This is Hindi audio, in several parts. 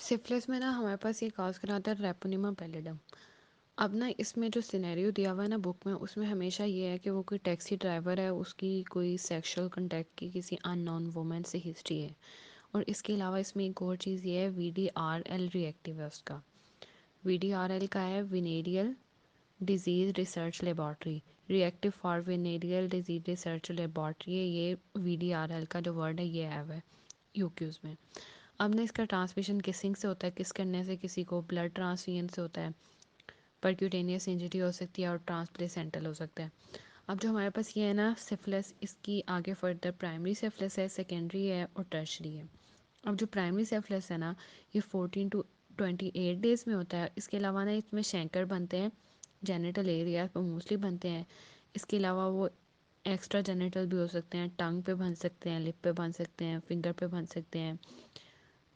सिफिलिस में ना हमारे पास ये कॉज कराता है ट्रेपोनिमा पैलिडम। अब ना इसमें जो सिनेरियो दिया हुआ है ना बुक में, उसमें हमेशा ये है कि वो कोई टैक्सी ड्राइवर है, उसकी कोई सेक्सुअल कांटेक्ट की किसी अननोन वुमेन से हिस्ट्री है। और इसके अलावा इसमें एक और चीज़ ये है, VDRL रिएक्टिव है उसका। VDRL का है venereal disease research laboratory, reactive for venereal disease research laboratory. ये VDRL का जो वर्ड है ये है यूक्यूज़ में। अब ना इसका ट्रांसमिशन किसिंग से होता है, किस करने से किसी को, ब्लड ट्रांसफ्यूजन से होता है, परक्यूटेनियस इंजरी हो सकती है और ट्रांसप्लेसेंटल हो सकता है। अब जो हमारे पास ये है ना सिफिलिस, इसकी आगे फर्दर प्राइमरी सिफिलिस है, सेकेंडरी है और टर्शरी है। अब जो प्राइमरी सिफिलिस है ना, ये 14 to 28 डेज़ में होता है। इसके अलावा ना इसमें शैंकर बनते हैं, जेनिटल एरिया पर मोस्टली बनते हैं। इसके अलावा वो एक्स्ट्रा जेनिटल भी हो सकते हैं, टंग पे बन सकते हैं, लिप पे बन सकते हैं, फिंगर पे बन सकते हैं,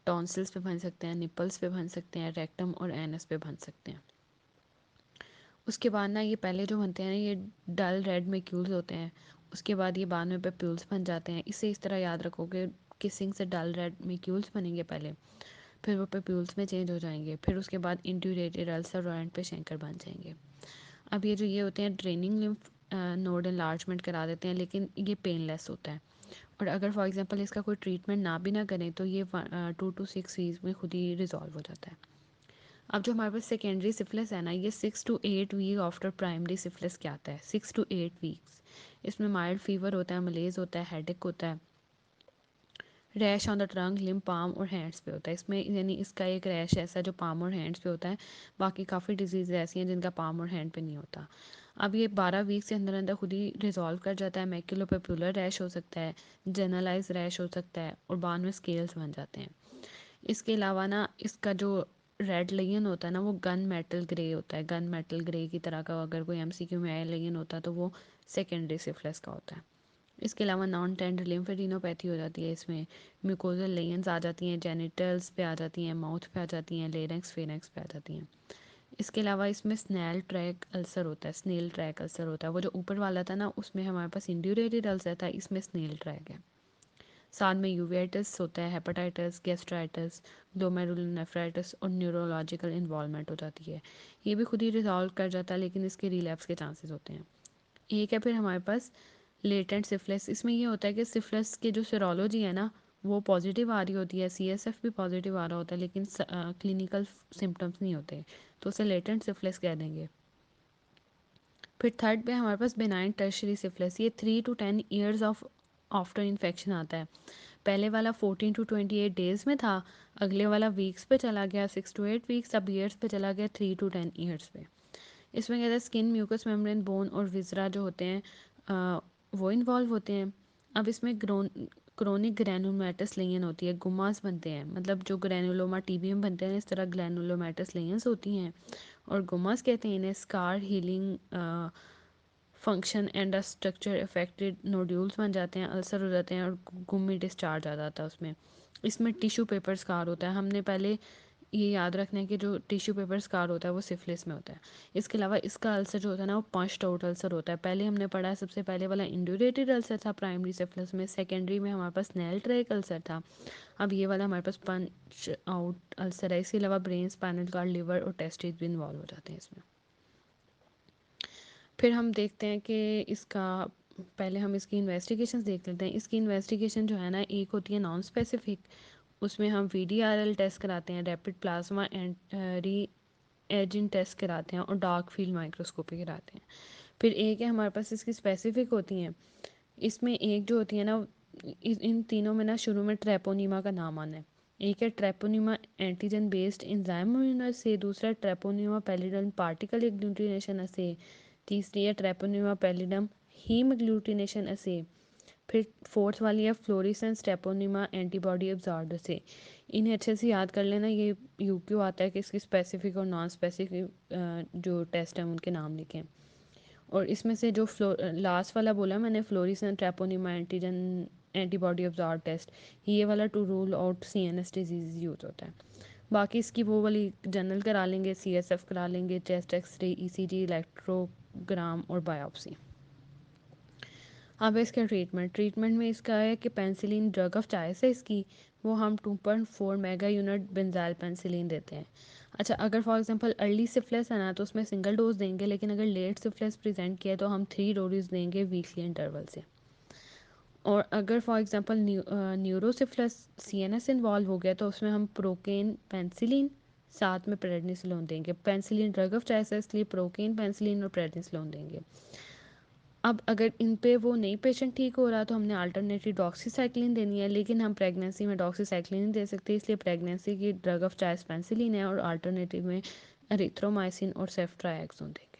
टॉन्सिल्स पे बन सकते हैं, निपल्स पे बन सकते हैं, रेक्टम और एनस पे बन सकते हैं। उसके बाद ना ये पहले जो बनते हैं ना, ये डल रेड मैक्यूल्स होते हैं। उसके बाद ये बाद में पेप्यूल्स बन जाते हैं। इसे इस तरह याद रखोगे, किसिंग से डल रेड मैक्यूल्स बनेंगे पहले, फिर वो पेप्यूल्स में चेंज हो जाएंगे, फिर उसके बाद इंड्यूरेटेड अल्सर और एंड पे शैंकर बन जाएंगे। अब ये जो ये होते हैं ड्रेनिंग लिम्फ नोड एनलार्जमेंट करा देते हैं, लेकिन ये पेनलेस होता है। और अगर फॉर एग्जांपल इसका कोई ट्रीटमेंट ना भी ना करें तो ये 2 to 6 वीक में खुद ही रिजॉल्व हो जाता है। अब जो हमारे पास सेकेंडरी सिफिलिस है ना, ये 6 to 8 week after primary syphilis क्या आता है, 6 to 8 वीक्स। इसमें माइल्ड फीवर होता है, मलेज होता है, हेडेक होता है, rash on the trunk, limb, palm और हैंड्स पे होता है। इसमें यानी इसका एक रैश ऐसा जो पाम और हैंड्स पे होता है। बाकी काफ़ी डिजीज़ ऐसी हैं जिनका पाम और हैंड पे नहीं होता। अब ये 12 वीक से अंदर अंदर खुद ही रिजॉल्व कर जाता है। मैक्यूलोपेपुलर रैश हो सकता है, जनरलाइज रैश हो सकता है और बाद में स्केल्स बन जाते हैं। इसके अलावा ना इसका जो रेड लेगियन होता है ना, वो गन मेटल ग्रे होता है। गन मेटल ग्रे की तरह का अगर कोई MCQ में आया लेगियन होता है तो वो सेकेंडरी सिफिलिस का होता है। इसके अलावा नॉन टेंडर लिम्फेडिनोपैथी हो जाती है। इसमें म्यूकोजल लेयंस आ जाती हैं, जेनिटल्स पे आ जाती हैं, माउथ पे आ जाती हैं, लेरिंक्स फेरिंक्स पे आ जाती हैं। इसके अलावा इसमें स्नेल ट्रैक अल्सर होता है, स्नेल ट्रैक अल्सर होता है। वो जो ऊपर वाला था ना, उसमें हमारे पास इंड्यूरेटेड अल्सर था, इसमें स्नेल ट्रैक है। साथ में यूवेटिस होता है, हेपेटाइटिस, गैस्ट्राइटिस, ग्लोमेरुलोनेफ्राइटिस और न्यूरोलॉजिकल इन्वॉल्वमेंट हो जाती है। ये भी खुद ही रिजॉल्व कर जाता है, लेकिन इसके रिलैप्स के चांसेस होते हैं। एक है फिर हमारे पास लेटेंट सिफिलिस। इसमें ये होता है कि सिफिलिस की जो सीरोलॉजी है ना, वो पॉजिटिव आ रही होती है, CSF भी पॉजिटिव आ रहा होता है, लेकिन क्लिनिकल सिम्टम्स नहीं होते, तो उसे लेटेंट सिफिलिस कह देंगे। फिर थर्ड पे हमारे पास बेनाइन टर्शरी सिफिलिस। ये 3 to 10 years of after infection आता है। पहले वाला 14 to 28 डेज में था, अगले वाला वीक्स पे चला गया, 6 to 8 वीक्स, अब ईयर्स पे चला गया, 3 to 10 ईयर्स पे। इसमें कहते हैं स्किन, म्यूकस मेम्ब्रेन, बोन और विजरा जो होते हैं वो इन्वॉल्व होते हैं। अब इसमें क्रोनिक ग्रैनुलोमेटस लेयन होती है, गुमास बनते हैं, मतलब जो ग्रैनुलोमा TB में बनते हैं इस तरह ग्रैनुलोमेटस लेयंस होती हैं। और गुमास कहते हैं इन्हें। Scar healing function and structure affected nodules बन जाते हैं, अल्सर हो जाते हैं और गुम्मी डिस्चार्ज आ जाता है उसमें। इसमें टिश्यू पेपर स्कार होता है। हमने पहले ये याद रखना है कि जो टिश्यू पेपर स्कार होता है वो सिफिलिस में होता है। इसके अलावा इसका अल्सर जो होता है ना, वो पंच आउट अल्सर होता है। पहले हमने पढ़ा है, सबसे पहले वाला इंड्यूरेटेड अल्सर था प्राइमरी सिफिलिस में, सेकेंडरी में हमारे पास स्नेल ट्रैक अल्सर था, अब ये वाला हमारे पास पंच आउट अल्सर है। इसके अलावा ब्रेन, स्पाइनल कार्ड, लिवर और टेस्टिस भी इन्वॉल्व हो जाते हैं इसमें। फिर हम देखते हैं कि इसका, पहले हम इसकी इन्वेस्टिगेशन देख लेते हैं। इसकी इन्वेस्टिगेशन जो है ना, एक होती है नॉन स्पेसिफिक, उसमें हम VDRL टेस्ट कराते हैं, rapid plasma and re ageing test कराते हैं और डार्क फील्ड माइक्रोस्कोपी कराते हैं। फिर एक है हमारे पास इसकी स्पेसिफिक होती हैं। इसमें एक जो होती है ना, इन तीनों में ना शुरू में ट्रेपोनीमा का नाम आना है। एक है ट्रेपोनीमा एंटीजन बेस्ड इंजाइम से, दूसरा ट्रेपोनीमा पैलिडम पार्टिकल एग्लूटिनेशन असे, तीसरी है ट्रेपोनीमा पैलिडम हीम एग्लूटिनेशन असे, फिर फोर्थ वाली है फ्लोरिसेंस ट्रेपोनीमा एंटीबॉडी अब्जॉर्बर से। इन्हें अच्छे से याद कर लेना, ये यूक्यू आता है कि इसकी स्पेसिफिक और नॉन स्पेसिफिक जो टेस्ट हैं उनके नाम लिखें। और इसमें से जो लास्ट वाला बोला मैंने, fluorescence treponema antigen antibody absorb test, ये वाला to rule out CNS disease use होता है। बाकी इसकी वो वाली जनरल करा लेंगे, CSF करा लेंगे, चेस्ट एक्सरे, ECG, इलेक्ट्रोग्राम और बायोप्सी। अब इसका ट्रीटमेंट में इसका है कि पेंसिलिन ड्रग ऑफ चॉइस है इसकी। वो हम 2.4 मेगा यूनिट बेंजाइल पेनिसिलिन देते हैं। अच्छा, अगर फॉर एग्जांपल अर्ली सिफिलिस है ना तो उसमें सिंगल डोज देंगे, लेकिन अगर लेट सिफिलिस प्रेजेंट किया है तो हम 3 डोजेज देंगे वीकली इंटरवल से। और अगर फॉर एग्जांपल न्यूरोसिफिलिस सीएनएस इन्वॉल्व हो गया तो उसमें हम प्रोकेन पेनिसिलिन साथ में प्रेडनिसोलोन देंगे। पेनिसिलिन ड्रग ऑफ चॉइस है, इसलिए प्रोकेन पेनिसिलिन और प्रेडनिसोलोन देंगे। अब अगर इन पे वो नहीं पेशेंट ठीक हो रहा तो हमने अल्टरनेटिव डॉक्सीसाइक्लिन देनी है, लेकिन हम प्रेगनेंसी में डॉक्सीसाइक्लिन नहीं दे सकते, इसलिए प्रेगनेंसी की ड्रग ऑफ चॉइस पेनिसिलिन है और अल्टरनेटिव में एरिथ्रोमाइसिन और सेफ्ट्राएक्सोन देंगे।